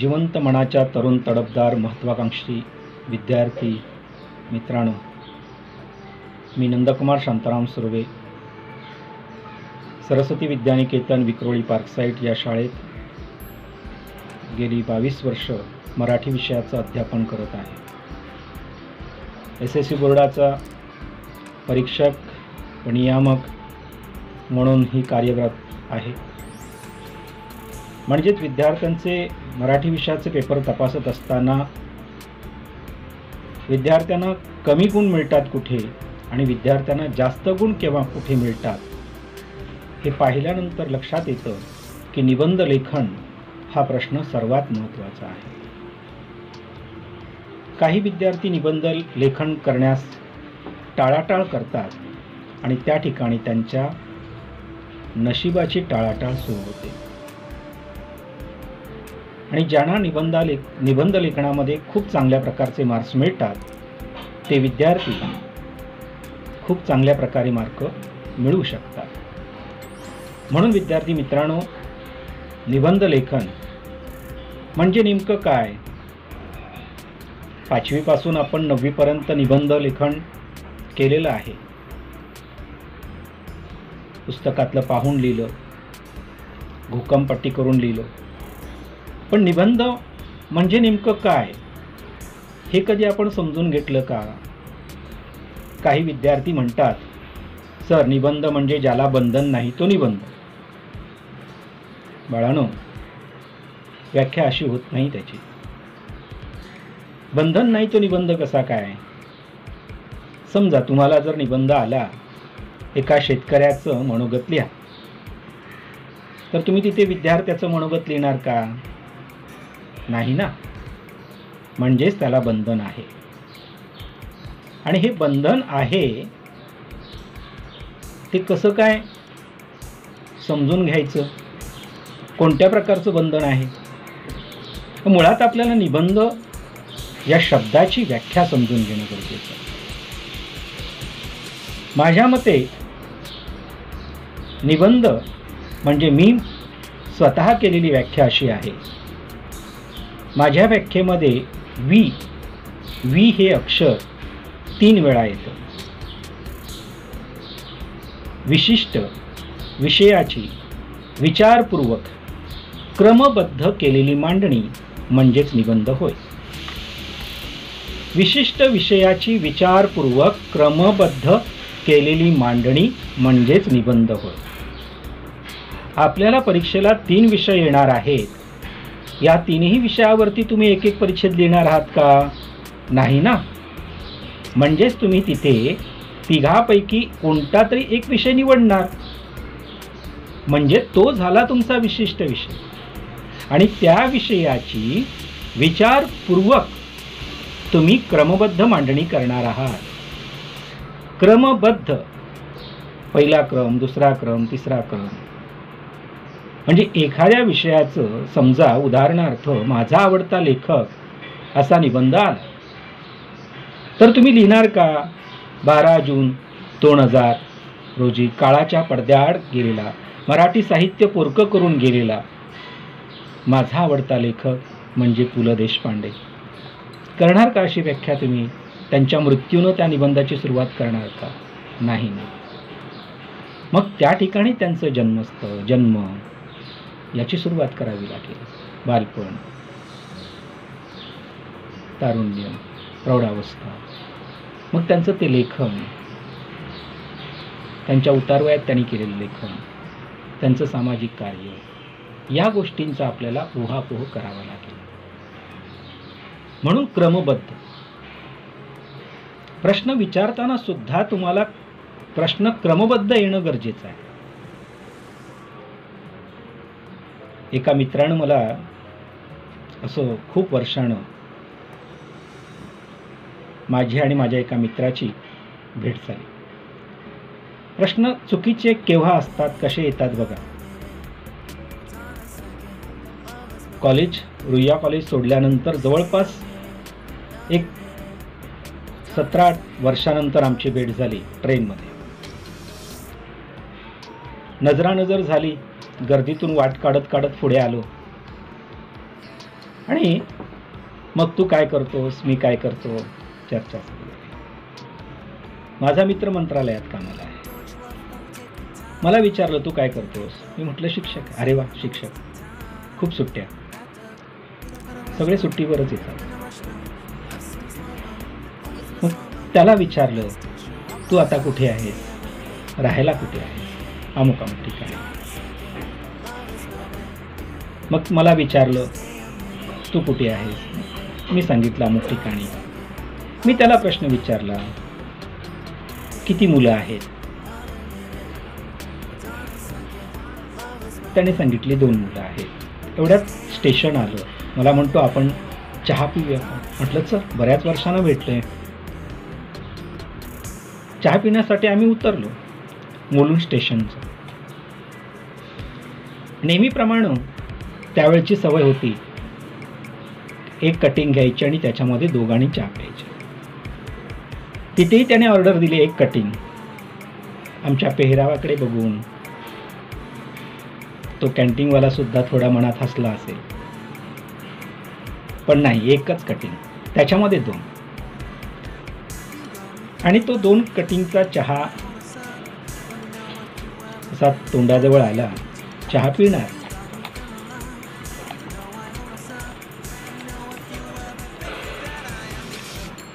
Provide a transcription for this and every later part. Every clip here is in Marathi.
जिवंत मनाच्या तरुण तडफदार महत्त्वाकांक्षी विद्यार्थी मित्रांनो, मी नंदकुमार शांताराम सुर्वे सरस्वती विद्यानिकेतन विक्रोळी पार्कसाईट या शाळेत गेली 22 वर्ष मराठी विषयाचं अध्यापन करत आहे. SSC बोर्डाचा परीक्षक व नियामक म्हणूनही कार्यरत आहे. म्हणजेच विद्यार्थ्यांचे मराठी विषयाचे पेपर तपासत असताना विद्यार्थ्यांना कमी गुण मिळतात कुठे आणि विद्यार्थ्यांना जास्त गुण केव्हा कुठे मिळतात हे पाहिल्यानंतर लक्षात येतं की निबंध लेखन हा प्रश्न सर्वात महत्त्वाचा आहे. काही विद्यार्थी निबंध लेखन करण्यास टाळाटाळ करतात आणि त्या ठिकाणी त्यांच्या नशिबाची टाळाटाळ सुरू होते. आणि ज्यांना निबंध लेखनामध्ये खूप चांगल्या प्रकारचे मार्क्स मिळतात ते विद्यार्थी खूप चांगल्या प्रकारे मार्क मिळवू शकतात. म्हणून विद्यार्थी मित्रांनो, निबंध लेखन म्हणजे नेमकं काय? 5वी पासून आपण 9वी पर्यंत निबंध लेखन केलेलं आहे. पुस्तकातलं पाहून लिहिलं, घोकमपट्टी करून लिहिलं. पण निबंध म्हणजे नेमकं काय हे कधी आपण समजून घेतलं का? काही विद्यार्थी म्हणतात, सर निबंध म्हणजे ज्याला बंधन नाही तो निबंध. बाळांनो, व्याख्या अशी होत नाही त्याची. बंधन नाही तो निबंध कसा काय? समजा तुम्हाला जर निबंध आला, एका शेतकऱ्याचं मनोगत लिहा, तर तुम्ही तिथे विद्यार्थ्याचं मनोगत लिहिणार का? नाही ना. म्हणजेच त्याला बंधन आहे. आणि हे बंधन आहे ते कसं काय समजून घ्यायचं? कोणत्या प्रकारचं बंधन आहे? मुळात आपल्याला निबंध या शब्दाची व्याख्या समजून घेणं गरजेचं आहे. माझ्या मते निबंध म्हणजे मी स्वतः केलेली व्याख्या अशी आहे. माझ्या व्याख्येमध्ये वी हे अक्षर 3 वेळा येतं. विशिष्ट विषयाची विचारपूर्वक क्रमबद्ध केलेली मांडणी म्हणजेच निबंध होय. विशिष्ट विषयाची विचारपूर्वक क्रमबद्ध केलेली मांडणी म्हणजेच निबंध होय. आपल्याला परीक्षेला 3 विषय येणार आहेत. या 3ही विषयावरती तुम्ही एक परीक्षेत लिहिणार आहात का? नाही ना. म्हणजेच तुम्ही तिथे 3पैकी कोणता तरी एक विषय निवडणार. म्हणजे तो झाला तुमचा विशिष्ट विषय. आणि त्या विषयाची विचारपूर्वक तुम्ही क्रमबद्ध मांडणी करणार आहात. क्रमबद्ध, पहिला क्रम, दुसरा क्रम, तिसरा क्रम. म्हणजे एखाद्या विषयाचं समजा उदाहरणार्थ माझा आवडता लेखक असा निबंध आला, तर तुम्ही लिहिणार का? 12 जून 2000 रोजी काळाच्या पडद्याआड गेलेला, मराठी साहित्य पोरकं करून गेलेला माझा आवडता लेखक म्हणजे पु ल देशपांडे. करणार का अशी व्याख्या तुम्ही? त्यांच्या मृत्यूनं त्या निबंधाची सुरुवात करणार का? नाही ना. मग त्या ठिकाणी त्यांचं जन्मस्थळ, जन्म याची सुरुवात करावी लागेल. बालपण, तारुण्य, प्रौढावस्था, मग त्यांचं ते लेखन, त्यांच्या उतारवयात त्यांनी केलेलं लेखन, त्यांचं सामाजिक कार्य, या गोष्टींचा आपल्याला ऊहापोह करावा लागेल. म्हणून क्रमबद्ध प्रश्न विचारताना सुद्धा तुम्हाला प्रश्न क्रमबद्ध येणं गरजेचं आहे. एका मित्रानं मला असं खूप वर्षानं माझी आणि माझ्या एका मित्राची भेट झाली. प्रश्न चुकीचे केव्हा असतात, कसे येतात बघा. रुईया कॉलेज सोडल्यानंतर जवळपास एक 17 वर्षानंतर आमची भेट झाली ट्रेनमध्ये. नजरानजर झाली, गर्दीतून वाट काढत काढत पुढे आलो आणि मग तू काय करतोस, मी काय करतो, चर्चा सुरू झाली. माझा मित्र मंत्रालयात कामाला आहे. मला विचारलं तू काय करतोस. मी म्हटलं शिक्षक. अरे वा, शिक्षक, खूप सुट्ट्या. सगळे सुट्टीवरच येतात. मग त्याला विचारलं तू आता कुठे आहेस, राहायला कुठे आहेस. अमुक अमुक ठिकाणी. मग मला विचारलं तू कुठे आहेस. मी सांगितलं अमुक ठिकाणी. मी त्याला प्रश्न विचारला किती मुलं आहेत. त्याने सांगितले 2 मुलं आहेत. एवढ्यात स्टेशन आलं. मला म्हणतो आपण चहा पिऊया का. म्हटलं चल, बऱ्याच वर्षानं भेटलोय. चहा पिण्यासाठी आम्ही उतरलो मुलुंड स्टेशनचं. नेहमीप्रमाणे त्यावेळची सवय होती, एक कटिंग घ्यायची आणि त्याच्यामध्ये दोघांनी चहा प्यायची. तिथेही त्याने ऑर्डर दिली 1 कटिंग. आमच्या पेहरावाकडे बघून तो कॅन्टीनवाला सुद्धा थोडा मनात हसला असेल, पण नाही, 1च कटिंग, त्याच्यामध्ये 2. आणि तो 2 कटिंगचा चहा असा तोंडाजवळ आला. चहा पिणार.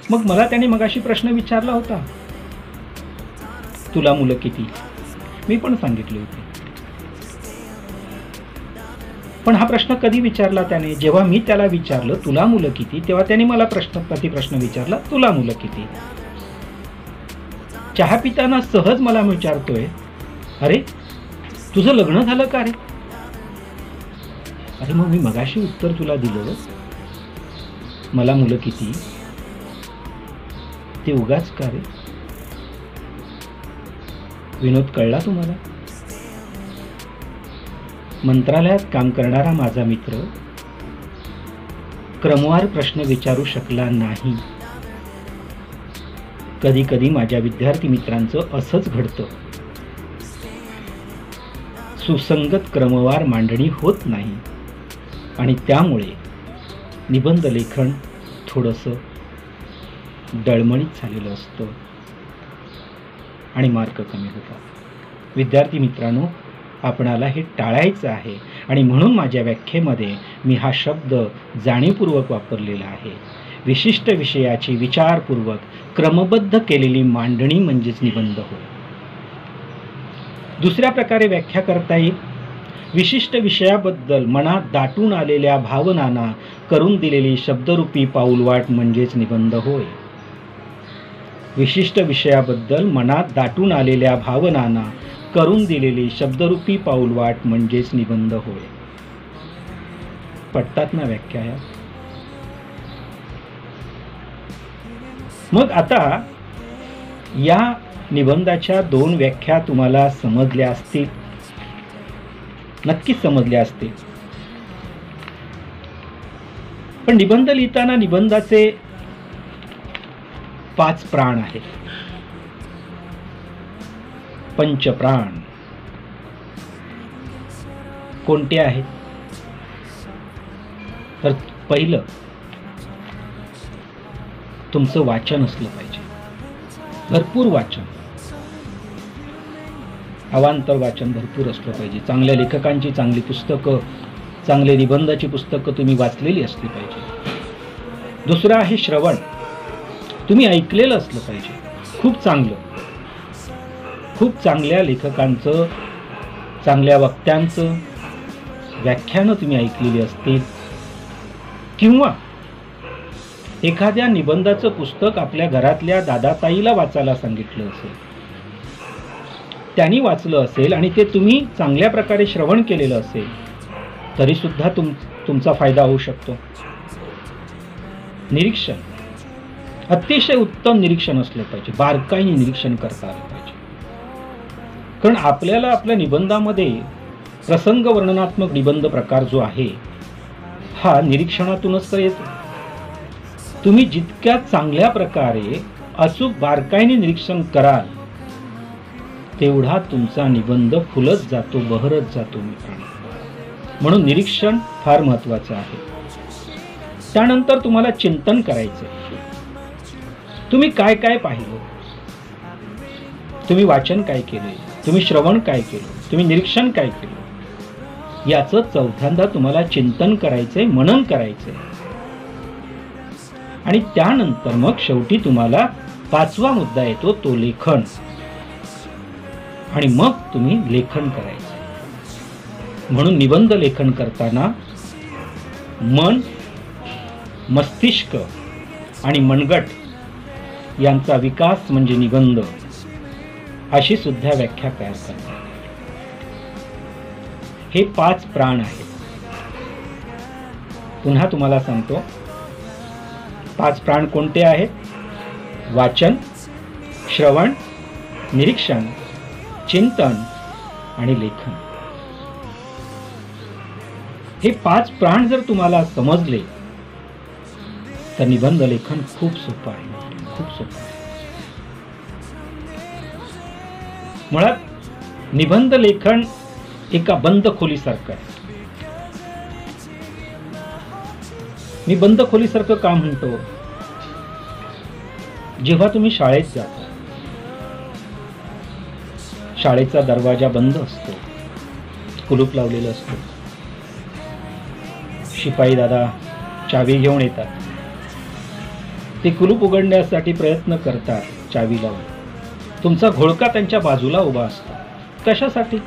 मग मला त्याने मगाशी प्रश्न विचारला होता, तुला मुलं किती. मी पण सांगितले होते. पण हा प्रश्न कधी विचारला त्याने. जेव्हा मी त्याला विचारलं तुला मुलं किती, तेव्हा त्याने मला प्रतिप्रश्न विचारला, तुला मुलं किती. चहा पिताना सहज मला विचारतोय, अरे तुझं लग्न झालं का रे. अरे मग मी मगाशी उत्तर तुला दिलं, मला मुलं किती, ते उगाच का रे. विनोद कळला तुम्हाला. मंत्रालयात काम करणारा माझा मित्र क्रमवार प्रश्न विचारू शकला नाही. कधी कधी माझ्या विद्यार्थी मित्रांचं असंच घडतं. सुसंगत क्रमवार मांडणी होत नाही आणि त्यामुळे निबंध लेखन थोडंसं डळमळीत झालेलं असतं आणि मार्क कमी होतात. विद्यार्थी मित्रांनो, आपणाला हे टाळायचं आहे आणि म्हणून माझ्या व्याख्येमध्ये मी हा शब्द जाणीवपूर्वक वापरलेला आहे. विशिष्ट विषयाची विचारपूर्वक क्रमबद्ध केलेली मांडणी म्हणजेच निबंध होय. दुसऱ्या प्रकारे व्याख्या करता येईल. विशिष्ट विषयाबद्दल मनात दाटून आलेल्या भावनांना करून दिलेली शब्दरूपी पाऊलवाट म्हणजेच निबंध होय. विशिष्ट विषयाबद्दल मनात दाटून आलेल्या भावनांना करून दिलेली शब्दरूपी पाऊलवाट म्हणजेच निबंध होय. पटतात ना व्याख्या या. मग आता या निबंधाच्या 2 व्याख्या तुम्हाला समजल्या असतील, नक्कीच समजल्या असतील. पण निबंध लिहिताना निबंधाचे 5 प्राण आहेत. पंचप्राण कोणते आहेत. तर पहिलं, तुमचं वाचन असलं पाहिजे, भरपूर वाचन, अवांतर वाचन भरपूर असलं पाहिजे. चांगल्या लेखकांची चांगली पुस्तकं, चांगले निबंधाची पुस्तकं तुम्ही वाचलेली असली पाहिजे. दुसरं आहे श्रवण. तुम्ही ऐकलेलं असलं पाहिजे, खूप चांगलं, खूप चांगल्या लेखकांचं, चांगल्या वक्त्यांचं व्याख्यानं तुम्ही ऐकलेली असतील, किंवा एखाद्या निबंधाचं पुस्तक आपल्या घरातल्या दादाताईला वाचायला सांगितलं असेल, त्यांनी वाचलं असेल आणि ते तुम्ही चांगल्या प्रकारे श्रवण केलेलं असेल, तरी सुद्धा तुमचा फायदा होऊ शकतो. निरीक्षण, अतिशय उत्तम निरीक्षण असलं पाहिजे, बारकाईने निरीक्षण करता आलं पाहिजे. कारण आपल्याला आपल्या निबंधामध्ये प्रसंग वर्णनात्मक निबंध प्रकार जो आहे हा निरीक्षणातूनच तर येतो. तुम्ही जितक्या चांगल्या प्रकारे अचूक बारकाईने निरीक्षण कराल तेवढा तुमचा निबंध फुलत जातो, बहरत जातो मित्रांनो. म्हणून निरीक्षण फार महत्त्वाचं आहे. त्यानंतर तुम्हाला चिंतन करायचंय. तुम्ही काय काय पाहिलं, तुम्ही वाचन काय केले, तुम्ही श्रवण काय केलं, तुम्ही निरीक्षण काय केलं, याचं चौथ्यांदा तुम्हाला चिंतन करायचंय, मनन करायचंय. आणि त्यानंतर मग शेवटी तुम्हाला 5वा मुद्दा येतो, तो लेखन. आणि मग तुम्ही लेखन करायचं. म्हणून निबंध लेखन करताना मन, मस्तिष्क आणि मनगट यांचा विकास म्हणजे निबंध, अशी सुद्धा व्याख्या तयार करतात. हे 5 प्राण आहेत. पुन्हा तुम्हाला सांगतो, 5 प्राण कोणते आहेत? वाचन, श्रवण, निरीक्षण, चिंतन आणि लेखन. हे 5 प्राण जर तुम्हाला समजले तर निबंध लेखन खूप सोपं आहे, खूप सोपं आहे. मुळात निबंध लेखन एका बंद खोलीसारखं आहे. मी बंद खोलीसारखं का म्हणतो? जेव्हा तुम्ही शाळेत जाता, शाळेचा दरवाजा बंद असतो, कुलूप लावलेलं असतो. शिपाई दादा चावी घेऊन येतात. ते कुलूप उघडण्यासाठी प्रयत्न करतात चावी लावून. तुमचा घोळका त्यांच्या बाजूला उभा असतो. कशासाठी?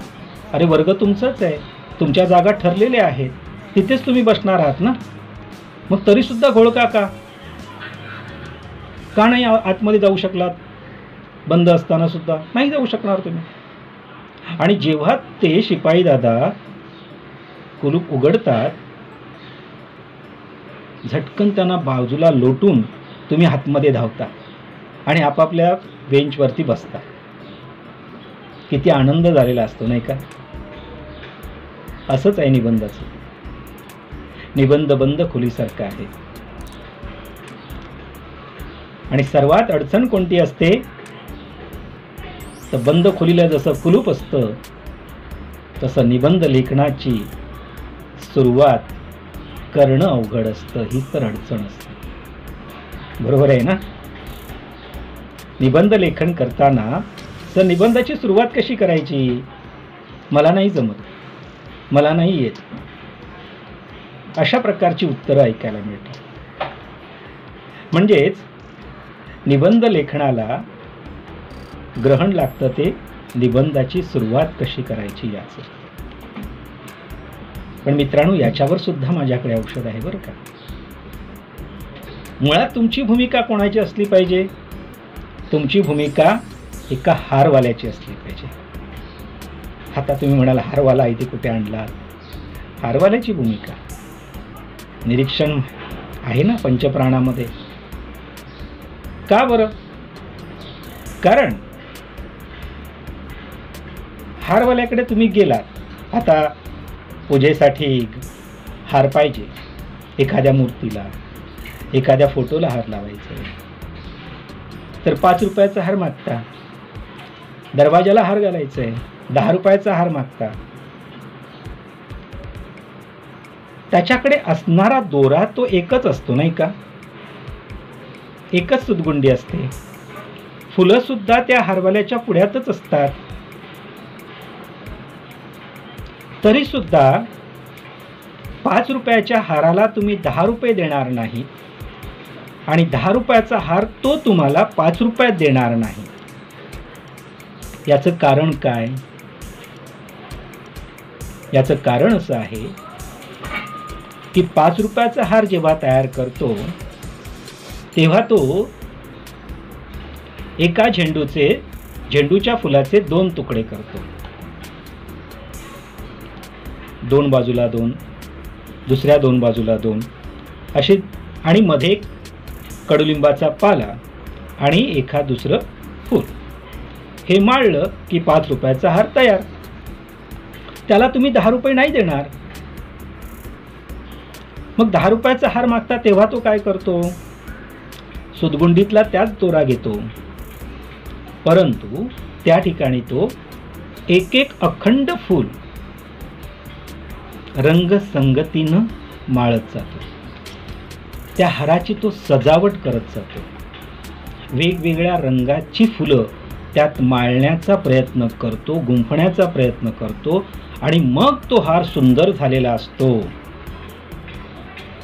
अरे वर्ग तुमचाच आहे, तुमच्या जागा ठरलेल्या आहेत, तिथेच तुम्ही बसणार आहात ना. मग तरी सुद्धा घोळका का नाही आतमध्ये जाऊ शकलात? बंद असताना सुद्धा नाही जाऊ शकणार तुम्ही. आणि जेव्हा ते शिपाई दादा कुलूप उघडतात, झटकन त्यांना बाजूला लोटून तुम्ही आतमध्ये धावता आणि आपापल्या बेंचवरती बसता. किती आनंद झालेला असतो नाही का? असंच आहे निबंधाचं. निबंध बंद खोलीसारखा आहे. आणि सर्वात अडचण कोणती असते? तर बंद खोलीला जसं कुलूप असतं, तसं निबंध लेखनाची सुरुवात करणं अवघड असतं. ही तर अडचण असते. बरोबर आहे ना? निबंध लेखन करताना तर निबंधाची सुरुवात कशी करायची? मला नाही जमत, मला नाही येत, अशा प्रकारची उत्तरं ऐकायला मिळतात. म्हणजेच निबंध लेखनाला ग्रहण लागतं ते निबंधाची सुरुवात कशी करायची याचं. पण मित्रांनो, याच्यावर सुद्धा माझ्याकडे औषध आहे बरं का. मुळात तुमची भूमिका कोणाची असली पाहिजे? तुमची भूमिका एका हारवाल्याची असली पाहिजे. आता तुम्ही म्हणाल हारवाला इथे कुठे आणला? हारवाल्याची भूमिका. निरीक्षण आहे ना पंचप्राणामध्ये. का बरं? कारण हारवाल्याकडे तुम्ही गेलात. आता पूजेसाठी हार पाहिजे, एखाद्या मूर्तीला, एखाद्या फोटोला हार लावायचा आहे, तर 5 रुपयाचा हार मागता. दरवाजाला हार घालायचा आहे, 10 रुपयाचा हार मागता. त्याच्याकडे असणारा दोरा तो एकच असतो नाही का? एकच सुतगुंडी असते. फुलं सुद्धा त्या हारवाल्याच्या पुढ्यातच असतात. तरी सुद्धा 5 रुपयाच्या हाराला तुम्ही 10 रुपये देणार नाही आणि 10 रुपयाचा हार तो तुम्हाला 5 रुपयात देणार नाही. याचं कारण काय? याचं कारण असं आहे की 5 रुपयाचा हार जेव्हा तयार करतो तेव्हा तो एका झेंडूच्या फुलाचे 2 तुकडे करतो. 2 बाजूला 2, दुसऱ्या 2 बाजूला 2 असे, आणि मध्ये कडुलिंबाचा पाला आणि एखाद दुसरं फूल. हे माळलं की 5 रुपयाचा हार तयार. त्याला तुम्ही 10 रुपये नाही देणार. मग 10 रुपयाचा हार मागता तेव्हा तो काय करतो? सुतगुंडीतला त्याच दोरा घेतो, परंतु त्या ठिकाणी तो एक अखंड फूल रंगसंगतीनं माळत जातो. त्या हाराची तो सजावट करत जातो. वेगवेगळ्या रंगाची फुलं त्यात माळण्याचा प्रयत्न करतो, गुंफण्याचा प्रयत्न करतो आणि मग तो हार सुंदर झालेला असतो.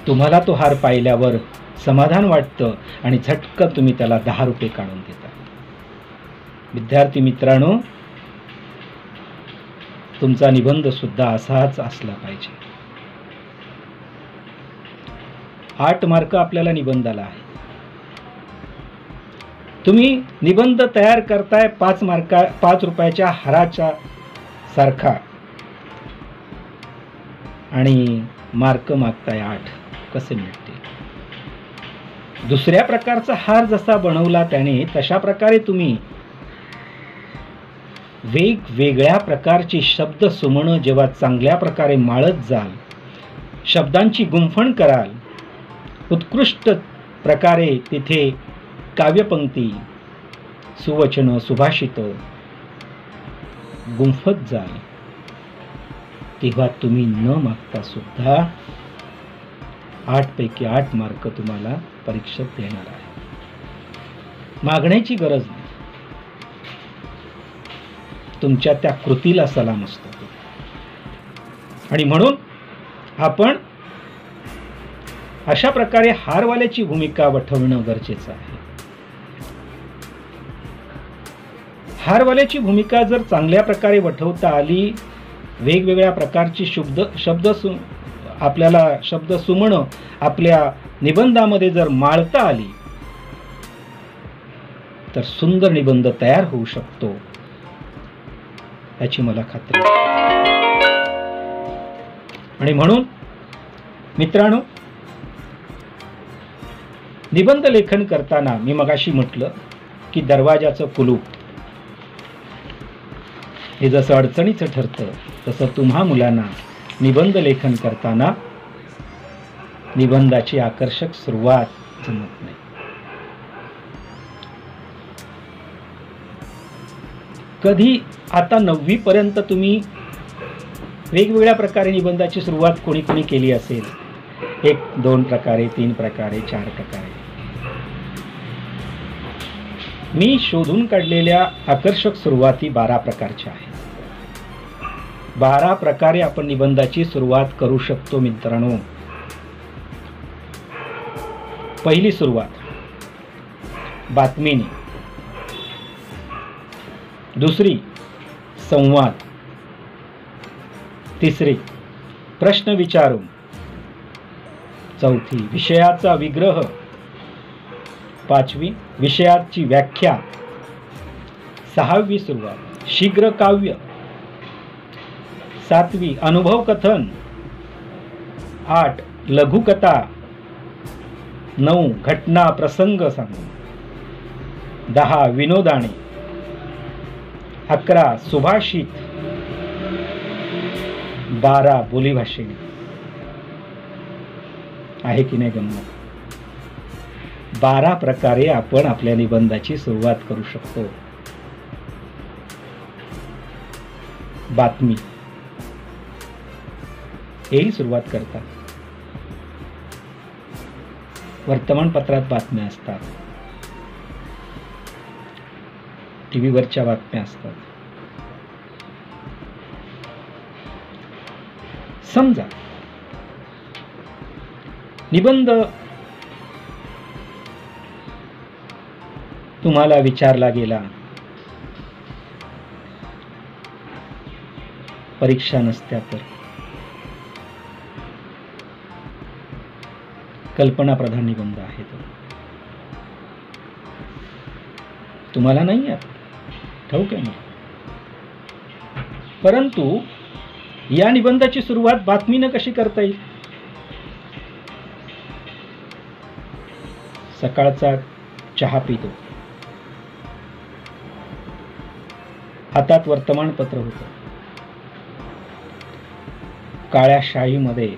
तुम्हाला तो हार पाहिल्यावर समाधान वाटतं आणि झटकन तुम्ही त्याला 10 रुपये काढून देता. विद्यार्थी मित्रांनो, तुमचा निबंध सुद्धा असाच असला पाहिजे. 8 मार्क आपल्याला निबंधाला आहे. तुम्ही निबंध तयार करताय 5 रुपयाच्या हाराच्या सारखा आणि मार्क मागताय 8. कसे मिळतील? दुसऱ्या प्रकारचा हार जसा बनवला त्याने, तशा प्रकारे तुम्ही वेगवेगळ्या प्रकारची शब्द सुमनं जेव्हा चांगल्या प्रकारे माळत जाल, शब्दांची गुंफण कराल, उत्कृष्ट प्रकारे तिथे काव्यपंक्ती, सुवचन, सुभाषित गुंफत जाल, तेव्हा तुम्ही न मागता सुद्धा 8 पैकी 8 मार्क तुम्हाला परीक्षेत देणार आहे. मागण्याची गरज नाही. तुमच्या त्या कृतीला सलाम असतो. आणि म्हणून आपण अशा प्रकारे हारवाल्याची भूमिका वठवणं गरजेचं आहे. हारवाल्याची भूमिका जर चांगल्या प्रकारे वठवता आली, वेगवेगळ्या प्रकारची शब्द सुमनं आपल्या निबंधामध्ये जर माळता आली, तर सुंदर निबंध तयार होऊ शकतो, याची मला खात्री आहे. आणि म्हणून मित्रांनो, निबंध लेखन करताना मी मगाशी म्हटलं की दरवाजाचं कुलूप हे जसं अडचणीचं ठरतं, तसं तुम्हा मुलांना निबंध लेखन करताना निबंधाची आकर्षक सुरुवात जमत नाही. कधी आता 9वी पर्यंत तुम्ही वेगवेगळ्या प्रकारे निबंधाची सुरुवात कोणी कोणी केली असेल, 1, 2 प्रकारे, 3 प्रकारे, 4 प्रकारे. मी शोधून काढलेल्या आकर्षक सुरुवाती 12 प्रकारच्या आहेत. 12 प्रकारे आपण निबंधाची सुरुवात करू शकतो मित्रांनो. पहिली सुरुवात बातमीने, दुसरी संवाद, तिसरी प्रश्न विचारून, चौथी विषयाचा विग्रह, 5वी विषयाची व्याख्या, 6वी सुरुवात शीघ्र काव्य, 7वी अनुभव कथन, 8 लघुकथा, 9 घटना प्रसंग सांगून, 10 विनोदाने, 11 सुभाषित, 12 बोलीभाषेने. आहे की नाही गंमत? 12 प्रकारे आपण आपल्या निबंधाची सुरुवात करू शकतो. बातमी हेही सुरुवात करतात. वर्तमानपत्रात बातम्या असतात, टीव्हीवरच्या बातम्या असतात. समजा निबंध तुम्हाला विचारला गेला, परीक्षा नसत्या तर, कल्पना प्रधान निबंध आहे तो, तुम्हाला नाही आहे ठाऊक आहे ना. परंतु या निबंधाची सुरुवात बातमीनं कशी करता येईल? सकाळचा चहा पितो, हातात वर्तमानपत्र होतं, काळ्या शाईमध्ये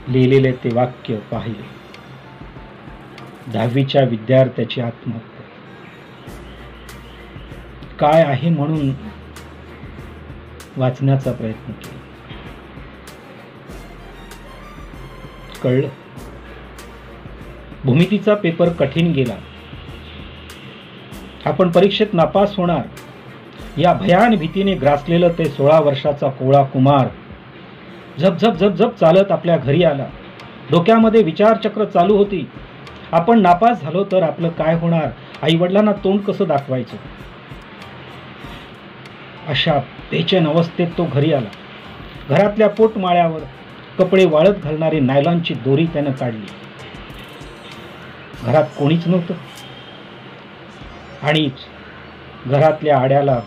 लिहिलेले ते वाक्य पाहिले, 10वीच्या विद्यार्थ्याची आत्महत्या काय आहे म्हणून वाचण्याचा प्रयत्न केला. कळलं. भूमितीचा पेपर कठीण गेला. आपण परीक्षेत नापास होणार या भयान भीतीने ग्रासलेलं ते 16 वर्षाचा कोवळा कुमार झप झप झप झप चालत आपल्या घरी आला. डोक्यामध्ये विचारचक्र चालू होती. आपण नापास झालो तर आपलं काय होणार, आई वडिलांना तोंड कसं दाखवायचं. अशा बेचैन अवस्थेत तो घरी आला. घरातल्या पोटमाळ्यावर कपडे वाळत घालणारी नायलॉनची दोरी त्यानं काढली. घरात कोणीच नव्हतं आणि घरातल्या आड्याला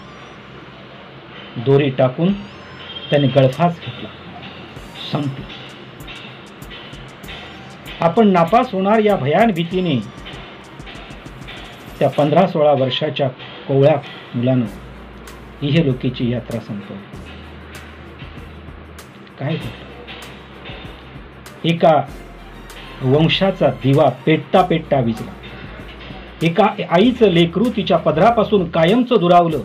दोरी टाकून त्याने गळफास घेतला. संपलं. आपण नापास होणार या भयान भीतीने त्या 15-16 वर्षाच्या कोवळ्या मुलानं इहलोकीची यात्रा संपवली. काय घडलं? एका वंशाचा दिवा पेटता पेटता विझला. एका आईचं लेकरू तिच्या पदरापासून कायमचं दुरावलं.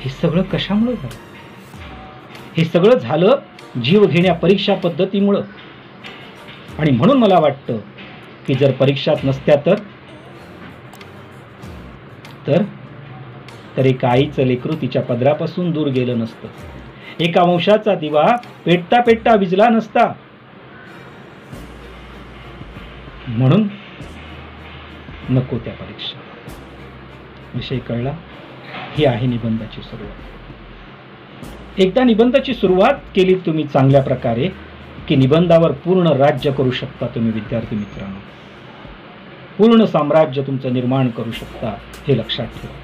हे सगळं कशामुळे झालं? हे सगळं झालं जीव घेण्या परीक्षा पद्धतीमुळं. आणि म्हणून मला वाटतं की जर परीक्षात नसत्या तर एका आईचं लेकरू तिच्या पदरापासून दूर गेलं नसतं. एका वंशाचा दिवा पेटता पेटता विझला नसता. म्हणून नको त्या परीक्षा. विषय कळला? ही आहे निबंधाची सुरुवात. एकदा निबंधाची सुरुवात केली तुम्ही चांगल्या प्रकारे की निबंधावर पूर्ण राज्य करू शकता तुम्ही विद्यार्थी मित्रांनो. पूर्ण साम्राज्य तुमचं निर्माण करू शकता, हे लक्षात ठेवा.